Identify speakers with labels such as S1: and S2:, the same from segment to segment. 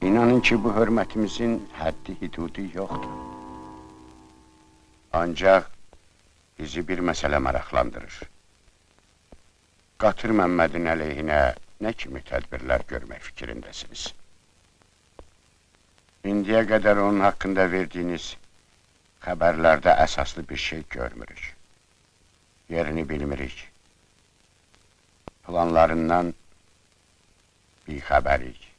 S1: İnanın ki, bu hörmətimizin həddi hüdudu yoxdur. Ancaq bizi bir məsələ maraqlandırır. Qatır Məmmədin əleyhinə nə kimi tədbirlər görmək fikrindəsiniz? İndiyə qədər onun haqqında verdiyiniz xəbərlərdə əsaslı bir şey görmürük. Yerini bilmirik. Planlarından bir xəbərik.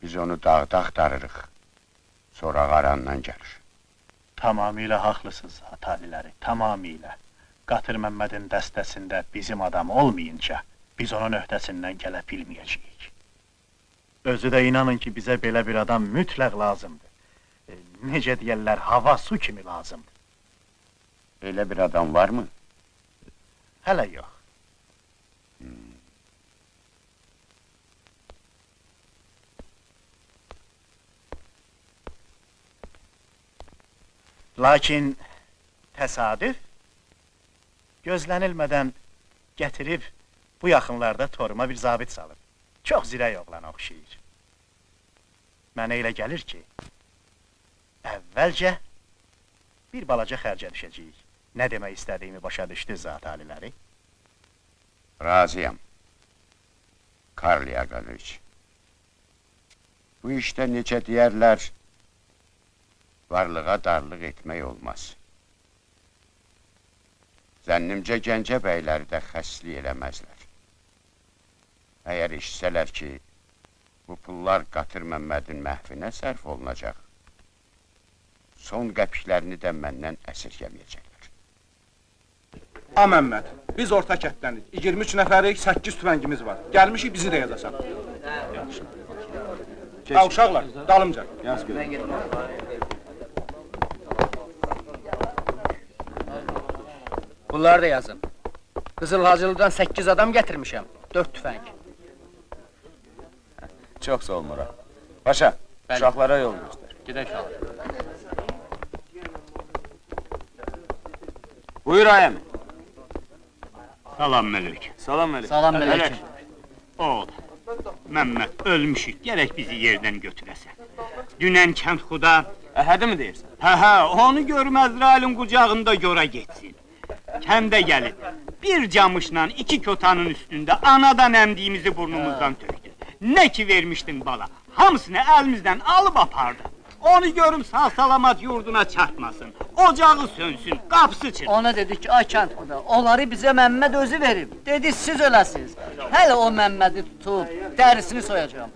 S1: Biz onu dağda axtarırıq. Sonra qarandan gəlir.
S2: Tamamilə haqlısınız, Ataliləri, tamamilə. Qatır Məmmədin dəstəsində bizim adam olmayınca, biz onun öhdəsindən gələ bilməyəcəyik. Özü də inanın ki, bizə belə bir adam mütləq lazımdır. Necə deyərlər, hava su kimi lazımdır.
S1: Elə bir adam varmı?
S2: Hələ yox. Lakin təsadüf gözlənilmədən gətirib bu yaxınlarda toruma bir zabit salıb. Çox zirək oğlana oxşayır. Mənə elə gəlir ki, əvvəlcə bir balaca xərcə düşəcəyik. Nə demək istədiyimi başa düşdünüz, Ataliləri?
S1: Razıyam. Karl Yaqalıç. Bu işdə necə deyərlər, varlığa darlıq etmək olmaz. Zənnimcə Gəncə bəyləri də xəslik eləməzlər. Əgər işsələr ki, bu pullar Qatır Məmmədin məhvinə sərf olunacaq, son qəpiklərini də məndən əsirgəməyəcəklər.
S3: A Məmməd, biz orta kətlənik, 23 nəfərik, 8 tüfəngimiz var. Gəlmişik bizi də yazasan. Uşaqlar, dalımca.
S4: Bunları da yazın. Qızıl Hacılı'dan 8 adam gətirmişəm, 4 tüfəng.
S5: Çox sağ ol, Murat. Paşa, uşaqlara yol göstər.
S4: Gedək uşaqlar.
S5: Buyur ayəm.
S6: Salam mələk.
S5: Salam mələk.
S4: Salam mələküm.
S6: Oğul, Məmməd, ölmüşük, gərək bizi yerdən götürəsən. Dünən kənd xuda...
S5: Əhədi mi deyirsən?
S6: Hə, onu görməzralın qucağında yora getsin. Kəndə gəlib, bir camışla 2 kötanın üstündə anadan əmdiyimizi burnumuzdan tökdü. Nə ki vermişdin bala, hamısını əlimizdən alıb apardı. Onu görüm sağ-salamat yurduna çatmasın, ocağı sönsün, qapısı çıxsın.
S4: Ona dedik ki, ay kənd xuda, onları bizə Məmməd özü verib. Dedi, siz öləsiniz. Hələ o Məmmədi tutub, dərisini soyacağım.